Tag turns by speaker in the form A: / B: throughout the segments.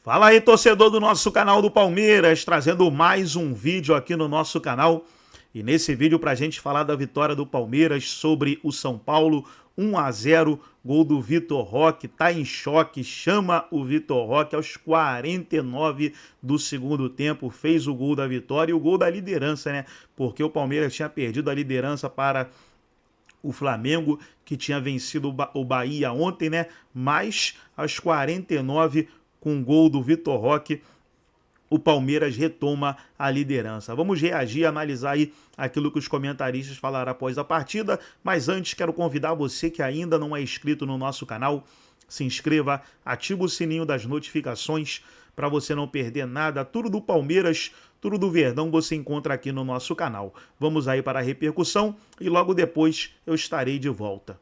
A: Fala aí, torcedor do nosso canal do Palmeiras, trazendo mais um vídeo aqui no nosso canal. E nesse vídeo pra gente falar da vitória do Palmeiras sobre o São Paulo, 1-0, gol do Vitor Roque, tá em choque, chama o Vitor Roque aos 49 do segundo tempo, fez o gol da vitória e o gol da liderança, né? Porque o Palmeiras tinha perdido a liderança para o Flamengo, que tinha vencido o Bahia ontem, né? Mas aos 49, com o gol do Vitor Roque, o Palmeiras retoma a liderança. Vamos reagir, analisar aí aquilo que os comentaristas falaram após a partida, mas antes quero convidar você que ainda não é inscrito no nosso canal, se inscreva, ativa o sininho das notificações para você não perder nada. Tudo do Palmeiras, tudo do Verdão você encontra aqui no nosso canal. Vamos aí para a repercussão e logo depois eu estarei de volta.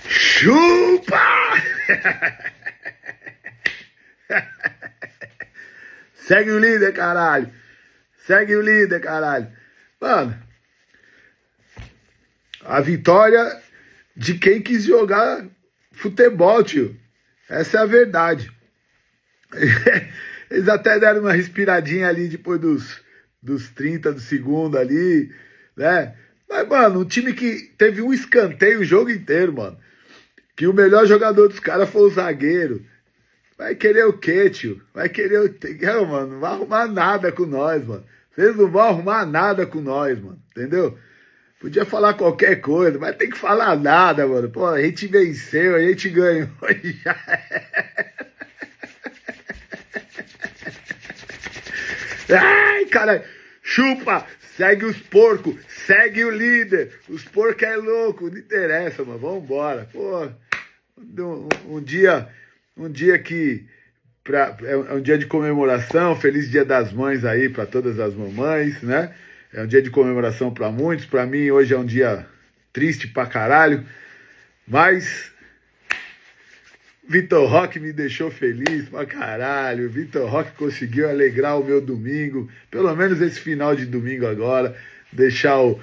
B: Chupa! Segue o líder, caralho. Segue o líder, caralho. Mano, a vitória de quem quis jogar futebol, tio. Essa é a verdade. Eles até deram uma respiradinha ali depois dos 30 do segundo ali, né? Mas, mano, um time que teve um escanteio o jogo inteiro, mano. Que o melhor jogador dos caras foi o zagueiro. Vai querer o quê, tio? Vai querer o quê? Não, mano, não vai arrumar nada com nós, mano. Vocês não vão arrumar nada com nós, mano. Entendeu? Podia falar qualquer coisa, mas tem que falar nada, mano. Pô, a gente venceu, a gente ganhou e já Ai, cara, chupa! Segue os porcos, segue o líder. Os porcos é louco, não interessa, mano. Vambora. Pô, um dia que é um dia de comemoração. Feliz Dia das Mães aí para todas as mamães, né? É um dia de comemoração para muitos. Para mim, hoje é um dia triste pra caralho. Mas Vitor Roque me deixou feliz pra caralho. Vitor Roque conseguiu alegrar o meu domingo. Pelo menos esse final de domingo agora. Deixar o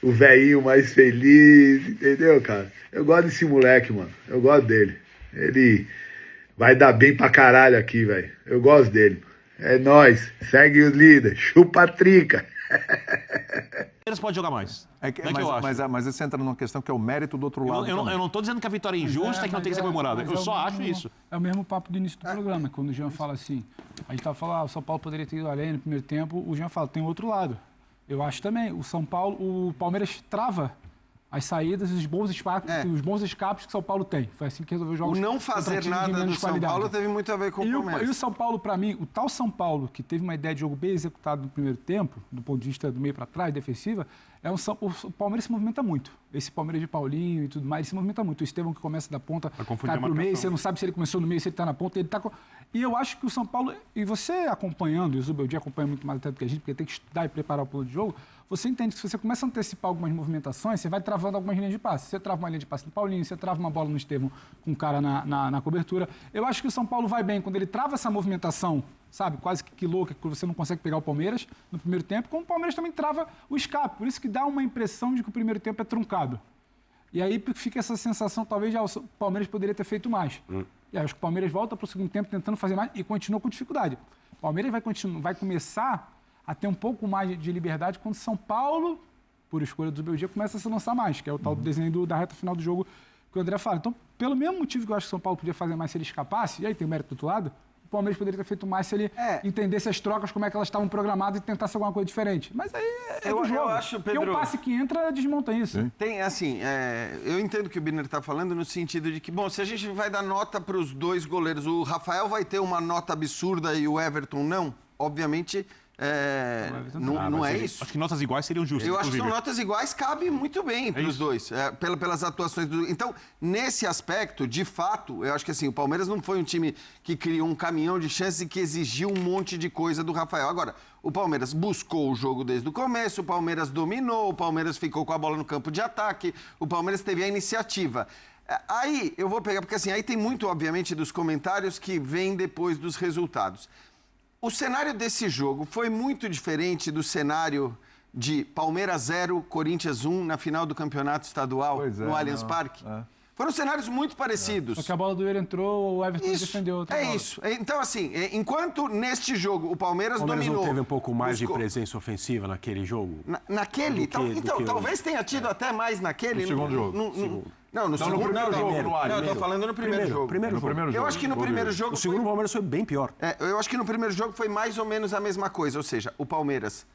B: velhinho mais feliz. Entendeu, cara? Eu gosto desse moleque, mano. Eu gosto dele. Ele vai dar bem pra caralho aqui, velho. Eu gosto dele. É nóis. Segue o líder. Chupa a trica.
C: Eles podem jogar mais.
D: Mas você entra numa questão que é o mérito do outro lado.
C: Eu não estou dizendo que a vitória é injusta e que não tem que ser comemorada. Eu só acho isso.
E: É o mesmo papo do início do programa, quando o Jean fala assim, a gente estava falando, o São Paulo poderia ter ido além no primeiro tempo, o Jean fala, tem outro lado. Eu acho também, o Palmeiras trava as saídas e os bons escapes que o São Paulo tem. Foi assim que resolveu os jogos.
F: O não fazer nada do São Paulo teve muito a ver com o Palmeiras.
E: E o São Paulo, para mim, o tal São Paulo, que teve uma ideia de jogo bem executada no primeiro tempo, do ponto de vista do meio para trás, defensiva, o Palmeiras se movimenta muito. Esse Palmeiras de Paulinho e tudo mais, ele se movimenta muito. O Estevão que começa da ponta, cai pro meio, você não sabe se ele começou no meio, se ele tá na ponta, ele tá... E eu acho que o São Paulo, e você acompanhando, e o Zubeldia acompanha muito mais até do que a gente, porque tem que estudar e preparar o plano de jogo, você entende que se você começa a antecipar algumas movimentações, você vai travando algumas linhas de passe. Você trava uma linha de passe do Paulinho, você trava uma bola no Estevão com um cara na cobertura. Eu acho que o São Paulo vai bem quando ele trava essa movimentação, sabe, quase que louca, que você não consegue pegar o Palmeiras no primeiro tempo, como o Palmeiras também trava o escape. Por isso que dá uma impressão de que o primeiro tempo é truncado. E aí fica essa sensação, talvez, já o Palmeiras poderia ter feito mais. E aí acho que o Palmeiras volta para o segundo tempo tentando fazer mais e continua com dificuldade. O Palmeiras vai começar a ter um pouco mais de liberdade quando São Paulo, por escolha do Zubeldia, começa a se lançar mais, que é o tal do desenho da reta final do jogo que o André fala. Então, pelo mesmo motivo que eu acho que o São Paulo podia fazer mais se ele escapasse, e aí tem o mérito do outro lado, o Palmeiras poderia ter feito mais se ele entendesse as trocas, como é que elas estavam programadas e tentasse alguma coisa diferente. Mas aí é do jogo.
F: Eu acho, Pedro...
E: Porque um passe que entra desmonta isso.
D: Sim.
F: Tem, assim, eu entendo o que o Birner está falando no sentido de que, bom, se a gente vai dar nota para os dois goleiros, o Rafael vai ter uma nota absurda e o Everton não, obviamente... não é isso.
C: Acho que notas iguais seriam justas.
F: Eu acho que são notas iguais, cabe muito bem para os dois, pelas atuações do... Então, nesse aspecto, de fato, eu acho que assim, o Palmeiras não foi um time que criou um caminhão de chances e que exigiu um monte de coisa do Rafael. Agora, o Palmeiras buscou o jogo desde o começo, o Palmeiras dominou, o Palmeiras ficou com a bola no campo de ataque, o Palmeiras teve a iniciativa. Aí, eu vou pegar, porque assim, aí tem muito, obviamente, dos comentários que vêm depois dos resultados. O cenário desse jogo foi muito diferente do cenário de Palmeiras 0, Corinthians 1 na final do campeonato estadual no Allianz Parque. Foram cenários muito parecidos.
E: Só que a bola do Yuri entrou, o Everton defendeu outra bola.
F: Isso. Então, assim, enquanto neste jogo o Palmeiras dominou...
G: não teve um pouco mais de presença ofensiva naquele jogo?
F: Naquele? Talvez tenha tido até mais naquele.
D: No segundo jogo.
F: Não, no segundo jogo. Não, eu tô falando no primeiro jogo.
G: Primeiro jogo.
F: Eu acho que no primeiro jogo...
G: O segundo Palmeiras foi bem pior.
F: Eu acho que no primeiro jogo foi mais ou menos a mesma coisa. Ou seja, o Palmeiras...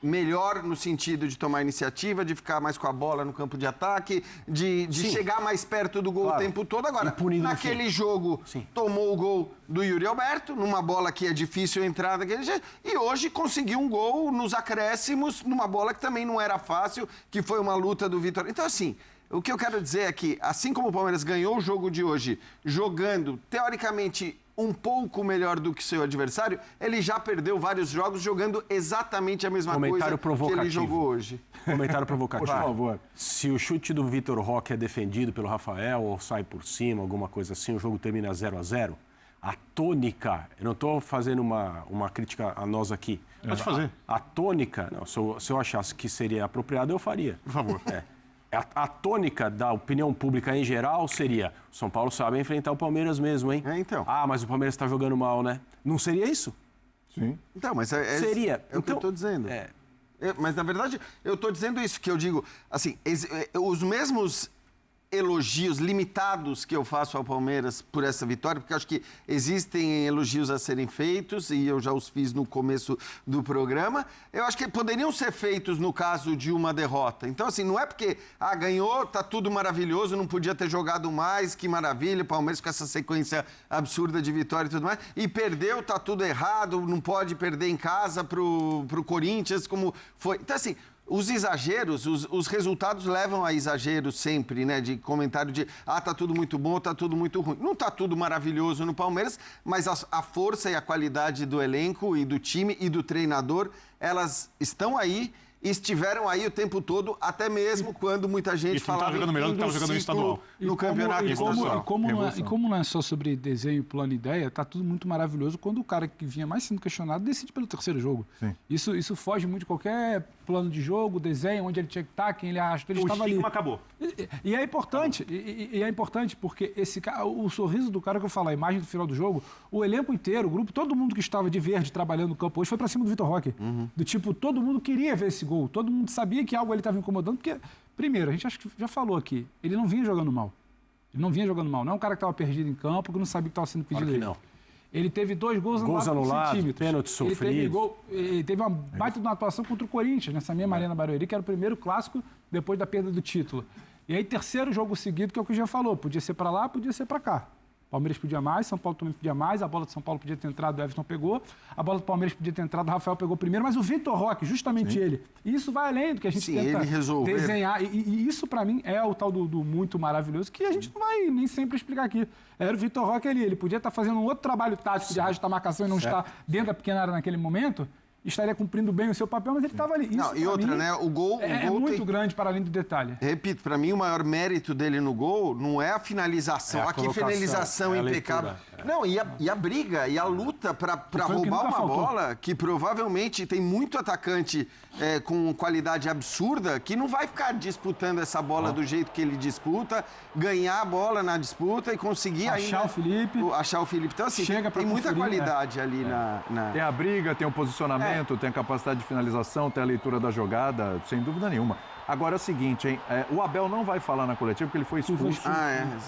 F: melhor no sentido de tomar iniciativa, de ficar mais com a bola no campo de ataque, de chegar mais perto do gol o tempo todo. Agora, naquele jogo, tomou o gol do Yuri Alberto, numa bola que é difícil entrar daquele jeito, e hoje conseguiu um gol nos acréscimos, numa bola que também não era fácil, que foi uma luta do Vitor. Então, assim, o que eu quero dizer é que, assim como o Palmeiras ganhou o jogo de hoje, jogando, teoricamente, um pouco melhor do que seu adversário, ele já perdeu vários jogos jogando exatamente a mesma coisa que ele jogou hoje.
G: Comentário provocativo.
D: Por favor.
G: Se o chute do Vitor Roque é defendido pelo Rafael ou sai por cima, alguma coisa assim, o jogo termina 0-0, a tônica, eu não estou fazendo uma crítica a nós aqui.
C: Pode fazer.
G: A tônica, não, se eu achasse que seria apropriado, eu faria.
C: Por favor.
G: A tônica da opinião pública em geral seria: o São Paulo sabe enfrentar o Palmeiras mesmo, hein?
F: Então.
G: Ah, mas o Palmeiras está jogando mal, né? Não seria isso?
D: Sim.
F: Então, mas
G: seria.
F: É o que eu estou dizendo. Mas, na verdade, eu estou dizendo isso, que eu digo, assim, os mesmos elogios limitados que eu faço ao Palmeiras por essa vitória, porque eu acho que existem elogios a serem feitos, e eu já os fiz no começo do programa, eu acho que poderiam ser feitos no caso de uma derrota. Então, assim, não é porque, ganhou, tá tudo maravilhoso, não podia ter jogado mais, que maravilha, o Palmeiras com essa sequência absurda de vitória e tudo mais, e perdeu, tá tudo errado, não pode perder em casa pro Corinthians, como foi. Então, assim, os exageros, os resultados levam a exageros sempre, né? De comentário de, tá tudo muito bom, tá tudo muito ruim. Não tá tudo maravilhoso no Palmeiras, mas a força e a qualidade do elenco e do time e do treinador, elas estão aí e estiveram aí o tempo todo, até mesmo quando muita gente falava
C: jogando melhor do que estava jogando no estadual.
E: No
C: campeonato estadual.
E: E como não é só sobre desenho, plano e ideia, tá tudo muito maravilhoso quando o cara que vinha mais sendo questionado decide pelo terceiro jogo.
D: Sim.
E: Isso foge muito de qualquer plano de jogo, desenho, onde ele tinha que estar, quem ele arrastou, ele estava ali.
C: Acabou.
E: E é importante, e é importante porque o sorriso do cara que eu falo, a imagem do final do jogo, o elenco inteiro, o grupo, todo mundo que estava de verde trabalhando no campo hoje foi pra cima do Vitor Roque. Do tipo, todo mundo queria ver esse gol, todo mundo sabia que algo ali estava incomodando, porque, primeiro, a gente acho que já falou aqui, ele não vinha jogando mal. Ele não vinha jogando mal, não é um cara que estava perdido em campo, que não sabia o que estava sendo pedido dele.
G: Não.
E: Ele teve 2 gols
G: anulados, pênalti sofrido.
E: Ele teve uma baita de uma atuação contra o Corinthians, nessa mesma Arena Barueri, que era o primeiro clássico depois da perda do título. E aí, terceiro jogo seguido, que é o que o Jean falou, podia ser para lá, podia ser para cá. Palmeiras podia mais, São Paulo também podia mais, a bola do São Paulo podia ter entrado, o Everton pegou, a bola do Palmeiras podia ter entrado, o Rafael pegou primeiro, mas o Vitor Roque, justamente ele. E isso vai além do que a gente tenta desenhar. E isso, para mim, é o tal do muito maravilhoso, que a gente não vai nem sempre explicar aqui. Era o Vitor Roque ali, ele podia estar fazendo um outro trabalho tático de arrastar a marcação e não estar dentro da pequena área naquele momento, estaria cumprindo bem o seu papel, mas ele estava ali. Isso,
F: não, e outra,
E: mim,
F: né? O gol
E: é muito grande para além do detalhe.
F: Repito, para mim o maior mérito dele no gol não é a finalização. Que finalização impecável. Não, e a briga e a luta para roubar uma bola que provavelmente tem muito atacante com qualidade absurda que não vai ficar disputando essa bola do jeito que ele disputa, ganhar a bola na disputa e conseguir
E: achar
F: o Felipe. Então, assim, tem muita qualidade ali na...
D: Tem a briga, tem o posicionamento, tem a capacidade de finalização, tem a leitura da jogada, sem dúvida nenhuma. Agora é o seguinte, hein? O Abel não vai falar na coletiva porque ele foi expulso.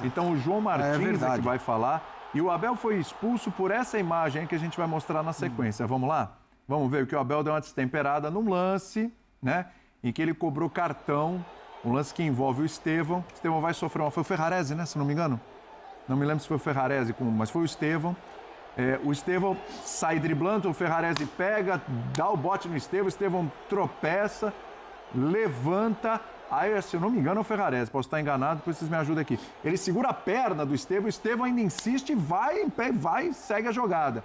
D: Então o João Martins é que vai falar. E o Abel foi expulso por essa imagem aí que a gente vai mostrar na sequência. Vamos lá? Vamos ver que o Abel deu uma destemperada num lance, né? Em que ele cobrou cartão, um lance que envolve o Estevão. O Estevão vai sofrer foi o Ferrarese, né? Se não me engano. Não me lembro se foi o Ferrarese, mas foi o Estevão. O Estevão sai driblando, o Ferrarese pega, dá o bote no Estevão, o Estevão tropeça, levanta, aí, se eu não me engano, é o Ferrarese, posso estar enganado, depois vocês me ajudam aqui. Ele segura a perna do Estevão, o Estevão ainda insiste, vai em pé, vai e segue a jogada.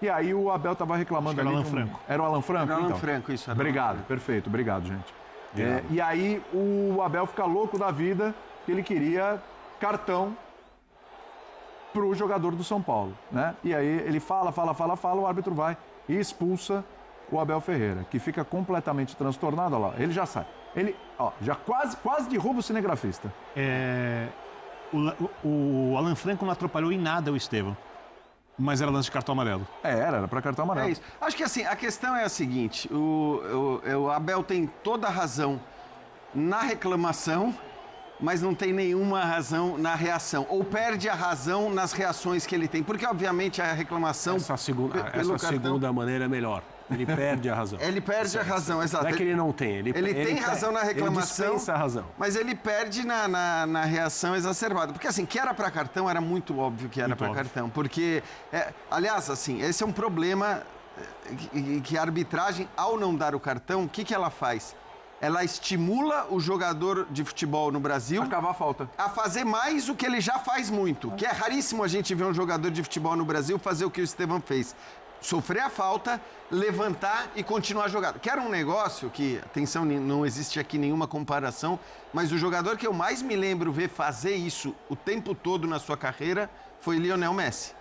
D: E aí o Abel estava reclamando ali.
C: Era o Alan Franco.
F: Era o Alan Franco? Era o Alan Franco, isso.
D: Obrigado, perfeito, obrigado, gente. E aí o Abel fica louco da vida, que ele queria cartão para o jogador do São Paulo, né? E aí ele fala, o árbitro vai e expulsa o Abel Ferreira, que fica completamente transtornado, olha lá, ele já sai. Ele, já quase derruba o cinegrafista.
C: O Alan Franco não atrapalhou em nada o Estevão. Mas era lance de cartão amarelo.
D: Era para cartão amarelo.
F: É isso. Acho que assim, a questão é a seguinte, o Abel tem toda a razão na reclamação, mas não tem nenhuma razão na reação. Ou perde a razão nas reações que ele tem. Porque, obviamente, a reclamação...
G: Essa segunda maneira é melhor. Ele perde a razão.
F: Ele perde a razão, exato.
G: Não é que ele não tem. Ele
F: tem razão na reclamação,
G: ele dispensa a razão.
F: Mas ele perde na reação exacerbada. Porque, assim, que era para cartão, era muito óbvio que era para cartão. Porque, aliás, assim, esse é um problema que a arbitragem, ao não dar o cartão, o que ela faz? Ela estimula o jogador de futebol no Brasil...
D: A cavar a falta.
F: A fazer mais o que ele já faz muito. Que é raríssimo a gente ver um jogador de futebol no Brasil fazer o que o Estevão fez. Sofrer a falta, levantar e continuar a jogada. Que era um negócio que, atenção, não existe aqui nenhuma comparação, mas o jogador que eu mais me lembro ver fazer isso o tempo todo na sua carreira foi Lionel Messi.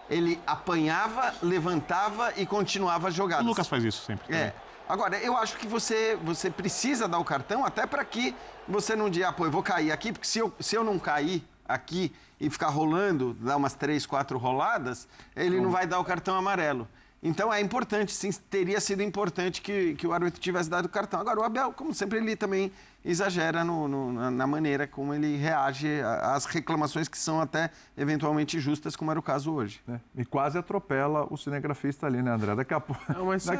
F: Ele apanhava, levantava e continuava a jogada.
C: O Lucas faz isso sempre.
F: Agora, eu acho que você precisa dar o cartão até para que você não diga, eu vou cair aqui, porque se eu não cair aqui e ficar rolando, dar umas 3, 4 roladas, ele não vai dar o cartão amarelo. Então é importante, sim, teria sido importante que o árbitro tivesse dado o cartão. Agora, o Abel, como sempre, ele também exagera na maneira como ele reage às reclamações que são até eventualmente justas, como era o caso hoje.
D: E quase atropela o cinegrafista ali, né, André? Daqui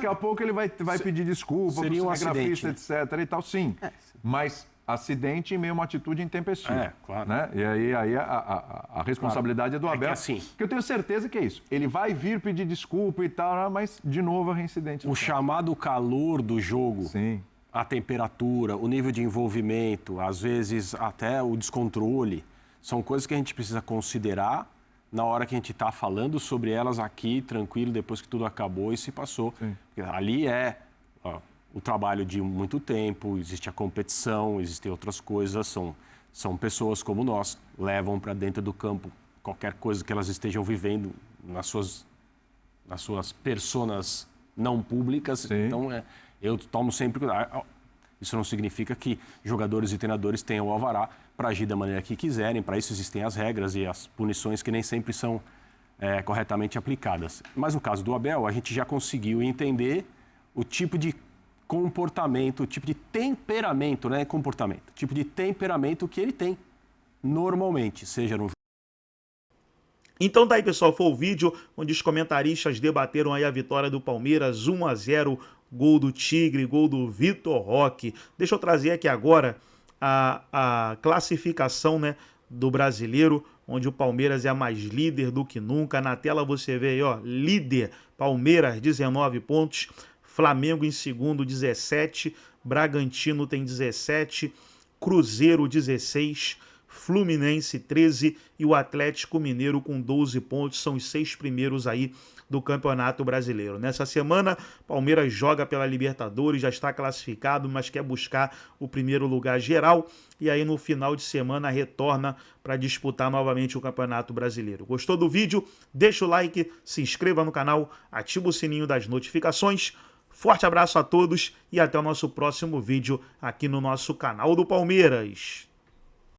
D: a pouco ele vai pedir desculpa pro cinegrafista, etc. e tal, sim. Mas acidente em meio a uma atitude intempestiva.
G: Claro.
D: Né? E aí a responsabilidade é do Abel. Porque eu tenho certeza que é isso. Ele vai vir pedir desculpa e tal, mas de novo a reincidente.
G: O chamado calor do jogo, a temperatura, o nível de envolvimento, às vezes até o descontrole, são coisas que a gente precisa considerar na hora que a gente está falando sobre elas aqui, tranquilo, depois que tudo acabou e se passou. Porque ali o trabalho de muito tempo, existe a competição, existem outras coisas, são pessoas como nós, levam para dentro do campo qualquer coisa que elas estejam vivendo nas suas personas não públicas. Então, eu tomo sempre cuidado. Isso não significa que jogadores e treinadores tenham o alvará para agir da maneira que quiserem, para isso existem as regras e as punições que nem sempre são corretamente aplicadas. Mas no caso do Abel, a gente já conseguiu entender o tipo de comportamento, o tipo de temperamento, né? Comportamento, tipo de temperamento que ele tem normalmente, seja no...
A: Então tá aí, pessoal, foi o vídeo onde os comentaristas debateram aí a vitória do Palmeiras, 1-0, gol do Tigre, gol do Vitor Roque. Deixa eu trazer aqui agora a classificação, né, do brasileiro, onde o Palmeiras é mais líder do que nunca. Na tela você vê aí, ó, líder, Palmeiras, 19 pontos, Flamengo em segundo, 17, Bragantino tem 17, Cruzeiro 16, Fluminense 13 e o Atlético Mineiro com 12 pontos, são os 6 primeiros aí do Campeonato Brasileiro. Nessa semana, Palmeiras joga pela Libertadores, já está classificado, mas quer buscar o primeiro lugar geral e aí no final de semana retorna para disputar novamente o Campeonato Brasileiro. Gostou do vídeo? Deixa o like, se inscreva no canal, ativa o sininho das notificações. Forte abraço a todos e até o nosso próximo vídeo aqui no nosso canal do Palmeiras.